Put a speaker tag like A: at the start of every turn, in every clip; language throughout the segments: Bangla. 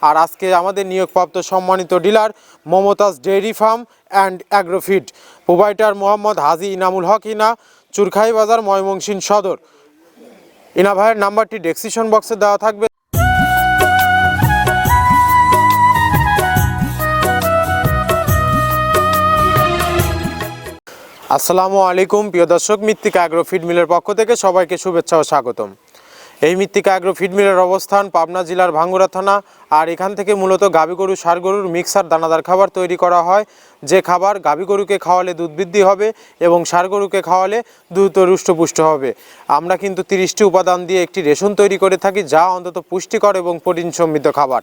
A: আর আজকে আমাদের নিয়োগপ্রাপ্ত সম্মানিত dealer Mumtaz dairy farm and agrofeed, provider Mohammad Haji Inamul Haque ইনা, চুরখাই বাজার, ময়মনসিংহ সদর। ইনা ভাইয়ের নাম্বারটি ডেসক্রিপশন বক্সে দেওয়া থাকবে। আসসালামু আলাইকুম প্রিয় দর্শক, মৃত্তিকা অ্যাগ্রো ফিড মিলের পক্ষ থেকে সবাইকে শুভেচ্ছা ও স্বাগতম। এই মৃত্তিকা অ্যাগ্রো ফিড মিলের অবস্থান পাবনা জেলার ভাঙ্গুড়া থানা। আর এখান থেকে মূলত গাভী গরু, ষাঁড় গরুর মিক্সার দানাদার খাবার তৈরি করা হয়, যে খাবার গাভী গরুকে খাওয়ালে দুধ বৃদ্ধি হবে এবং ষাঁড় গরুকে খাওয়ালে দ্রুত হৃষ্টপুষ্ট হবে। আমরা কিন্তু 30টি উপাদান দিয়ে একটি রেশন তৈরি করে থাকি, যা অন্তত পুষ্টিকর এবং প্রোটিন সমৃদ্ধ খাবার।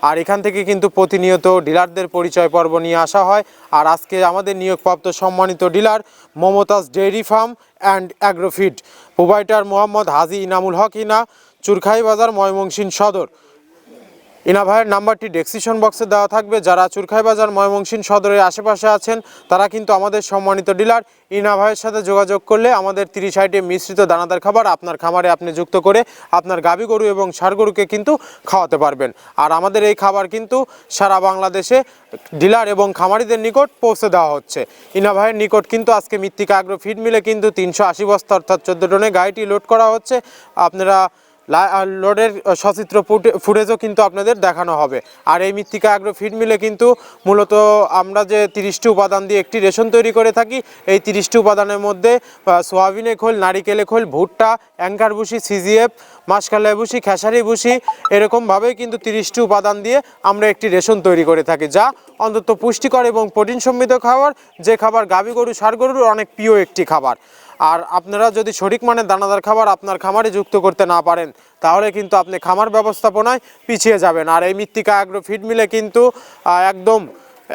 A: আর এখান থেকে কিন্তু প্রতিনিয়ত ডিলারদের পরিচয় পর্ব নিয়ে আসা হয়। আর আজকে আমাদের নিয়োগপ্রাপ্ত সম্মানিত dealer Mumtaz dairy farm and agrofeed, provider Mohammad Haji Inamul Haque ইনা, চুরখাই বাজার, ময়মনসিংহ সদর। ইনা ভাইয়ের নাম্বারটি ডেসক্রিপশন বক্সে দেওয়া থাকবে। যারা চুরখাই বাজার, ময়মনসিংহ সদরের আশেপাশে আছেন তারা কিন্তু আমাদের সম্মানিত ডিলার ইনা ভাইয়ের সাথে যোগাযোগ করলে আমাদের 30 আইটেম মিশ্রিত দানাদার খাবার আপনার খামারে আপনি যুক্ত করে আপনার গাভী গরু এবং ষাঁড় গরুকে কিন্তু খাওয়াতে পারবেন। আর আমাদের এই খাবার কিন্তু সারা বাংলাদেশে ডিলার এবং খামারিদের নিকট পৌঁছে দেওয়া হচ্ছে। ইনা ভাইয়ের নিকট কিন্তু আজকে মৃত্তিকা অ্যাগ্রো ফিড মিলে কিন্তু 380 বস্তা অর্থাৎ 14 টনে গাড়িটি লোড করা হচ্ছে। আপনারা লোডের সচিত্র ফুটেজও কিন্তু আপনাদের দেখানো হবে। আর এই মৃত্তিকা অ্যাগ্রো ফিড মিলে কিন্তু মূলত আমরা যে 30টি উপাদান দিয়ে একটি রেশন তৈরি করে থাকি, এই 30টি উপাদানের মধ্যে সোয়াবিনের খোল, নারিকেলের খোল, ভুট্টা, অ্যাঙ্কার ভুসি, সিজিএফ, মাসকালাই ভুসি, খেসারি ভুসি, এরকমভাবেই কিন্তু 30টি উপাদান দিয়ে আমরা একটি রেশন তৈরি করে থাকি, যা অন্তত পুষ্টিকর এবং প্রোটিন সমৃদ্ধ খাবার, যে খাবার গাভী গরু, ষাঁড় গরুর অনেক প্রিয় একটি খাবার। আর আপনারা যদি সঠিক মানের দানাদার খাবার আপনার খামারে যুক্ত করতে না পারেন, তাহলে কিন্তু আপনি খামার ব্যবস্থাপনায় পিছিয়ে যাবেন। আর এই মৃত্তিকা অ্যাগ্রো ফিড মিলে কিন্তু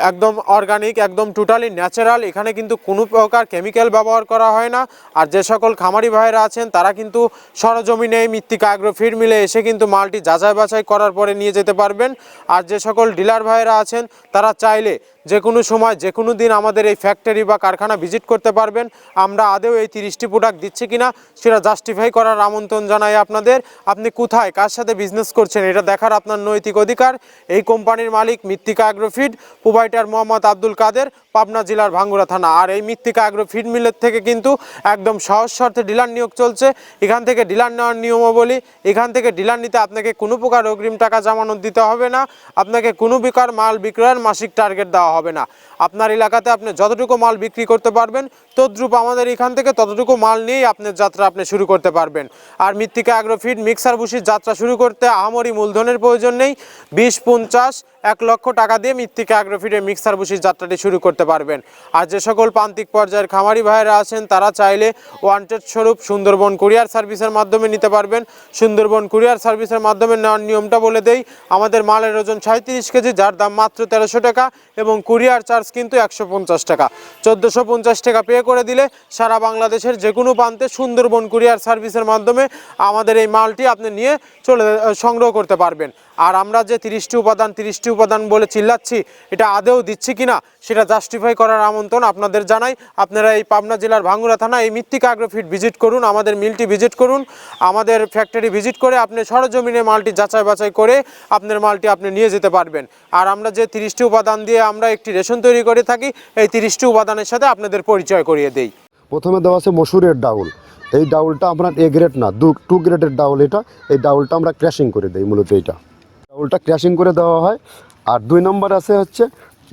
A: একদম অর্গানিক, একদম টোটালি ন্যাচারাল, এখানে কিন্তু কোনো প্রকার কেমিক্যাল ব্যবহার করা হয় না। আর যে সকল খামারি ভাইরা আছেন তারা কিন্তু সরজমিনে এই মৃত্তিকা অ্যাগ্রো ফিড মিলে এসে কিন্তু মালটি যাচাই বাছাই করার পরে নিয়ে যেতে পারবেন। আর যে সকল ডিলার ভাইরা আছেন তারা চাইলে যে কোনো সময়, যে কোনো দিন আমাদের এই ফ্যাক্টরি বা কারখানা ভিজিট করতে পারবেন। আমরা আদেও এই 30টি প্রোডাক্ট দিচ্ছি কিনা সেটা জাস্টিফাই করার আমন্ত্রণ জানাই আপনাদের। আপনি কোথায়, কার সাথে বিজনেস করছেন এটা দেখার আপনার নৈতিক অধিকার। এই কোম্পানির মালিক Mrittika agro feed, provider Mohammad Abdul Kader, Pabna জেলার ভাঙ্গুড়া থানা। আর এই মৃত্তিকা অ্যাগ্রো ফিড মিলের থেকে কিন্তু একদম সহজ শর্তে ডিলার নিয়োগ চলছে। এখান থেকে ডিলার নেওয়ার নিয়মাবলী, এখান থেকে ডিলার নিতে আপনাকে কোনো প্রকার অগ্রিম টাকা জামানত দিতে হবে না, আপনাকে কোনো প্রকার মাল বিক্রয়ের মাসিক টার্গেট দেওয়া হবে না। আপনার এলাকাতে আপনি যতটুকু মাল বিক্রি করতে পারবেন তদ্রূপ আমাদের এখান থেকে ততটুকু মাল নিয়েই আপনার যাত্রা আপনি শুরু করতে পারবেন। আর মৃত্তিকা অ্যাগ্রো ফিড মিক্সার ভুসির যাত্রা শুরু করতে আহামরি মূলধনের প্রয়োজন নেই। 20, 50, 1 লক্ষ টাকা দিয়ে মৃত্তিকা অ্যাগ্রো ফিডের মিক্সার ভুসির যাত্রাটি শুরু করতে পারবেন। আর যে সকল প্রান্তিক পর্যায়ের খামারি ভাইয়েরা আছেন তারা চাইলে ওয়ান্টেড স্বরূপ সুন্দরবন কুরিয়ার সার্ভিসের মাধ্যমে নিতে পারবেন। সুন্দরবন কুরিয়ার সার্ভিসের মাধ্যমে নেওয়ার নিয়মটা বলে দেই। আমাদের মালের ওজন 37 কেজি, যার দাম মাত্র 1300 টাকা এবং কুরিয়ার চার্জ কিন্তু 150 টাকা। 1450 টাকা পে করে দিলে সারা বাংলাদেশের যে কোনো প্রান্তে সুন্দরবন কুরিয়ার সার্ভিসের মাধ্যমে আমাদের এই মালটি আপনি নিয়ে সংগ্রহ করতে পারবেন। আর আমরা যে 30টি উপাদান বলে চিল্লাচ্ছি, এটা আদেও দিচ্ছি কিনা সেটা জাস্টিফাই করার আমন্ত্রণ আপনাদের জানাই। আপনারা এই পাবনা জেলার ভাঙ্গুড়া থানা এই মৃত্তিকা অ্যাগ্রো ফিড ভিজিট করুন, আমাদের মিলটি ভিজিট করুন, আমাদের ফ্যাক্টরি ভিজিট করে আপনি সরজমিনে মালটি যাচাই বাছাই করে আপনার মালটি আপনি নিয়ে যেতে পারবেন। আর আমরা যে 30টি উপাদান দিয়ে আমরা একটি রেশন তৈরি করে থাকি, এই 30টি উপাদানের সাথে আপনাদের পরিচয় করিয়ে দেই।
B: প্রথমে দেওয়া আছে মসুরের ডাউল। এই ডাউলটা আপনার এ গ্রেড না, 2 গ্রেডের ডাউল এটা। এই ডাউলটা আমরা ক্র্যাশিং করে দিই, মূলত এইটা ডাউলটা ক্র্যাশিং করে দেওয়া হয়। আর 2 নম্বর আছে হচ্ছে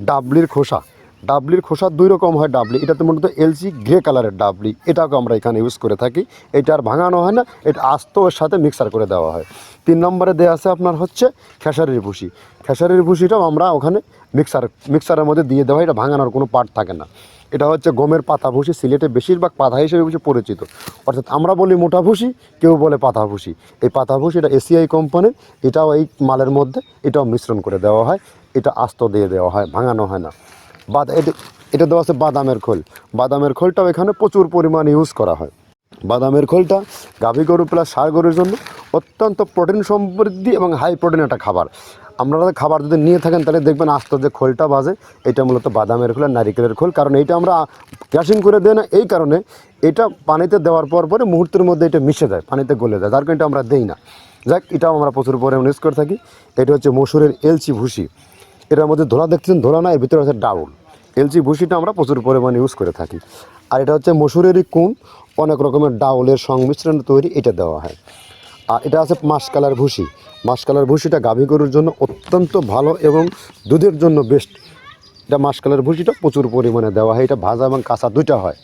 B: ডাবলির খোসা। ডাবলির খোসা 2 রকম হয় ডাবলি, এটাতে মূলত এলসি গ্রে কালারের ডাবলি, এটাকে আমরা এখানে ইউজ করে থাকি। এটা আর ভাঙানো হয় না, এটা আস্ত ওর সাথে মিক্সার করে দেওয়া হয়। 3 নম্বরে দেওয়া আছে আপনার হচ্ছে খেসারির ভুসি। খেসারির ভুসিটাও আমরা ওখানে মিক্সারের মধ্যে দিয়ে দেওয়া হয়, এটা ভাঙানোর কোনো পার্ট থাকে না। এটা হচ্ছে গমের পাতা ভুসি, সিলেটে বেশিরভাগ পাতা হিসেবে পরিচিত। অর্থাৎ আমরা বলি মোটা ভুসি, কেউ বলে পাতা ভুসি। এই পাতা ভুসি এটা এসিআই কোম্পানির, এটাও এই মালের মধ্যে এটাও মিশ্রণ করে দেওয়া হয়, এটা আস্ত দিয়ে দেওয়া হয়, ভাঙানো হয় না। এটা দেওয়া আছে বাদামের খোল। বাদামের খোলটাও এখানে প্রচুর পরিমাণ ইউজ করা হয়। বাদামের খোলটা গাভী গরু প্লাস ষাঁড় গরুর জন্য অত্যন্ত প্রোটিন সমৃদ্ধি এবং হাই প্রোটিন একটা খাবার। আপনারা খাবার যদি নিয়ে থাকেন তাহলে দেখবেন আস্ত যে খোলটা বাজে, এটা মূলত বাদামের খোল আর নারিকেলের খোল। কারণ এইটা আমরা ক্র্যাশিং করে দেয় না, এই কারণে এটা পানিতে দেওয়ার পরে মুহূর্তের মধ্যে এটা মিশে যায়, পানিতে গলে যায়, যার কারণে এটা আমরা দেই না। যাক, এটাও আমরা প্রচুর পরিমাণে ইউজ করে থাকি। এটা হচ্ছে মসুরের এলচি ভুসি, এটার মধ্যে ধোলা দেখছেন, ধোলা না, এর ভিতরে আছে ডাউল। এলচি ভুসিটা আমরা প্রচুর পরিমাণে ইউজ করে থাকি। আর এটা হচ্ছে মসুরেরই কুম, অনেক রকমের ডাউলের সংমিশ্রণ তৈরি, এটা দেওয়া হয়। আর এটা আছে মাসকালার ভুসি। মাসকালার ভুসিটা গাভী গরুর জন্য অত্যন্ত ভালো এবং দুধের জন্য বেস্ট। এটা মাসকালার ভুসিটা প্রচুর পরিমাণে দেওয়া হয়, এটা ভাজা এবং কাঁচা দুইটা হয়।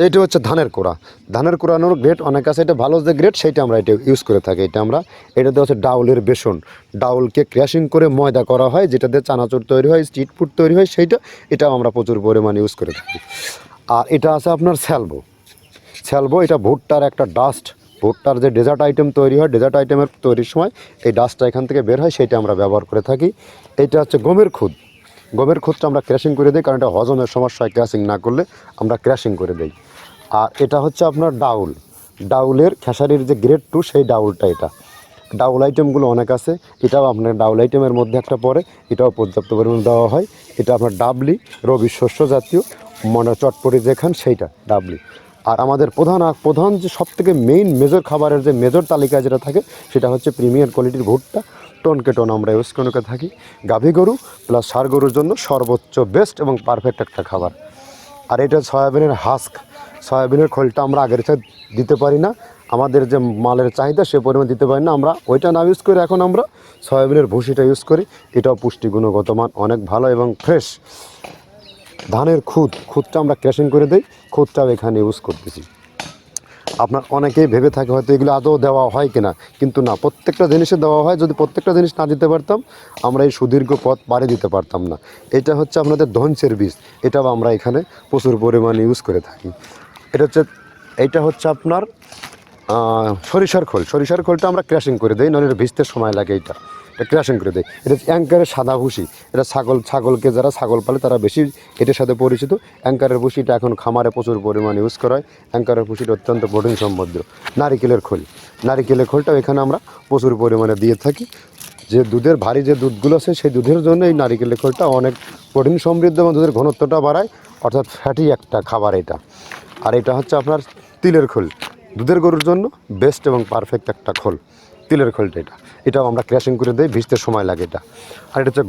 B: এইটা হচ্ছে ধানের কোড়া। ধানের কোড়ানোর গ্রেড অনেক আছে, এটা ভালো যে গ্রেড সেইটা আমরা এটা ইউজ করে থাকি। এটাতে হচ্ছে ডাউলের বেসন, ডাউলকে ক্র্যাশিং করে ময়দা করা হয়, যেটা দিয়ে চানাচুর তৈরি হয়, স্ট্রিট ফুড তৈরি হয়, এটাও আমরা প্রচুর পরিমাণে ইউজ করে থাকি। আর এটা আছে আপনার স্যালবো। এটা ভুট্টার একটা ডাস্ট, ভুট্টার যে ডেজার্ট আইটেম তৈরি হয়, ডেজার্ট আইটেমের তৈরির সময় এই ডাস্টটা এখান থেকে বের হয়, সেইটা আমরা ব্যবহার করে থাকি। এটা হচ্ছে গমের খুদ। গমের খুদটা আমরা ক্র্যাশিং করে দিই, কারণ এটা হজমের সমস্যায় ক্র্যাশিং না করলে আমরা ক্র্যাশিং করে দিই। আর এটা হচ্ছে আপনার ডাউল, ডাউলের খেসারির যে গ্রেড 2 সেই ডাউলটা। এটা ডাউল আইটেমগুলো অনেক আছে, এটাও আপনার ডাউল আইটেমের মধ্যে একটা পড়ে, এটাও পর্যাপ্ত পরিমাণে দেওয়া হয়। এটা আপনার ডাবলি, রবি শস্য জাতীয়, মানে চটপটি যেখান সেইটা ডাবলি। আর আমাদের প্রধান যে সবথেকে মেইন মেজর খাবারের যে মেজর তালিকায় যেটা থাকে, সেটা হচ্ছে প্রিমিয়ার কোয়ালিটির ভুট্টা, টনকে টন আমরা ইউজ করে থাকি। গাভী গরু প্লাস ষাঁড় গরুর জন্য সর্বোচ্চ বেস্ট এবং পারফেক্ট একটা খাবার। আর এটা সয়াবিনের হাস্ক, সয়াবিনের খোলটা আমরা আগের সাথে দিতে পারি না, আমাদের যে মালের চাহিদা সে পরিমাণ দিতে পারি না, আমরা ওইটা না ইউজ করে এখন আমরা সয়াবিনের ভুসিটা ইউজ করি। এটাও পুষ্টি গুণগত মান অনেক ভালো এবং ফ্রেশ। ধানের খুদটা আমরা ক্র্যাশিং করে দিই, খুদটাও এখানে ইউজ করতেছি। আপনার অনেকেই ভেবে থাকে হয়তো এগুলো আদৌ দেওয়া হয় কিনা, কিন্তু না, প্রত্যেকটা জিনিসে দেওয়া হয়। যদি প্রত্যেকটা জিনিস না দিতে পারতাম, আমরা এই সুদীর্ঘ পথ পাড়ি দিতে পারতাম না। এটা হচ্ছে আপনাদের ধনচের বীজ, এটাও আমরা এখানে প্রচুর পরিমাণে ইউজ করে থাকি। এইটা হচ্ছে আপনার সরিষার খোলটা আমরা ক্র্যাশিং করে দিই, নইলে ভিজতে সময় লাগে। এটা ক্র্যাশিং করে দেয়। এটা অ্যাঙ্কারের সাদা ভুসি, এটা ছাগলকে যারা ছাগল পালে তারা বেশি এটার সাথে পরিচিত। অ্যাঙ্কারের ভুসিটা এখন খামারে প্রচুর পরিমাণে ইউজ করা হয়। অ্যাঙ্কারের ভুসিটা অত্যন্ত প্রোটিন সমৃদ্ধ। নারিকেলের খোলটাও এখানে আমরা প্রচুর পরিমাণে দিয়ে থাকি। যে দুধের ভারী যে দুধগুলো আছে, সেই দুধের জন্য এই নারিকেলের খোলটা অনেক প্রোটিন সমৃদ্ধ এবং দুধের ঘনত্বটা বাড়ায়, অর্থাৎ ফ্যাটি একটা খাবার এটা। আর এটা হচ্ছে আপনার তিলের খোল, দুধের গরুর জন্য বেস্ট এবং পারফেক্ট একটা খোল, তিলের খোলটা। এটাও আমরা ক্র্যাশিং করে দিই, ভিজতে সময় লাগে এটা। আর এটা হচ্ছে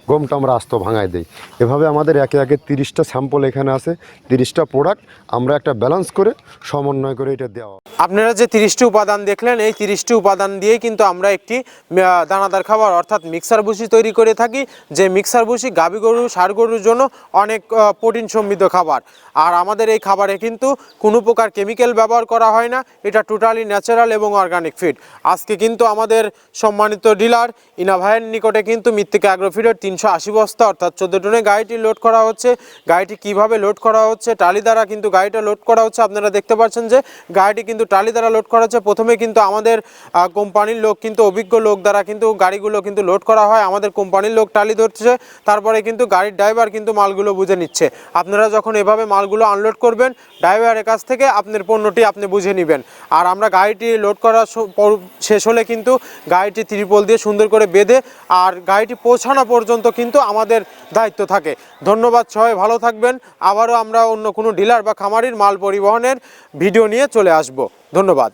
B: গমটা আমরা আস্ত ভাঙায় দিই। এভাবে আমাদের একে 30টা স্যাম্পল এখানে আছে, 30টা প্রোডাক্ট আমরা একটা ব্যালেন্স করে সমন্বয় করে এটা দেওয়া।
A: আপনারা যে 30টি উপাদান দেখলেন, এই 30টি উপাদান দিয়েই কিন্তু আমরা একটি দানাদার খাবার অর্থাৎ মিক্সার ভুসি তৈরি করে থাকি। যে মিক্সার ভুসি গাভী গরু ষাঁড় গরুর জন্য অনেক প্রোটিন সমৃদ্ধ খাবার। আর আমাদের এই খাবারে কিন্তু কোনো প্রকার কেমিক্যাল ব্যবহার করা হয় না, এটা টোটালি ন্যাচারাল এবং অর্গানিক ফিড। আজকে কিন্তু আমাদের সম্মানিত ডিলার ইনা ভাইয়ের নিকটে কিন্তু মৃত্তিকা অ্যাগ্রোফিডের 380 বস্তা অর্থাৎ 14 টনে গাড়িটি লোড করা হচ্ছে। গাড়িটি কিভাবে লোড করা হচ্ছে, টালি দ্বারা কিন্তু গাড়িটা লোড করা হচ্ছে। আপনারা দেখতে পাচ্ছেন যে গাড়িটি কিন্তু টালি দ্বারা লোড করা হচ্ছে। প্রথমে কিন্তু আমাদের কোম্পানির লোক, কিন্তু অভিজ্ঞ লোক দ্বারা কিন্তু গাড়িগুলো কিন্তু লোড করা হয়। আমাদের কোম্পানির লোক টালি ধরছে, তারপরে কিন্তু গাড়ির ড্রাইভার কিন্তু মালগুলো বুঝে নিচ্ছে। আপনারা যখন এভাবে মালগুলো আনলোড করবেন, ড্রাইভারের কাছ থেকে আপনার পণ্যটি আপনি বুঝে নেবেন। আর আমরা গাড়িটি লোড করা শেষ হলে কিন্তু গাড়িটি ত্রিপল দিয়ে সুন্দর করে বেঁধে আর গাড়িটি পৌঁছানো পর্যন্ত কিন্তু আমাদের দায়িত্ব থাকে। ধন্যবাদ, সবাই ভালো থাকবেন। আবারও আমরা অন্য কোনো ডিলার বা খামারির মাল পরিবহনের ভিডিও নিয়ে চলে আসব। ধন্যবাদ।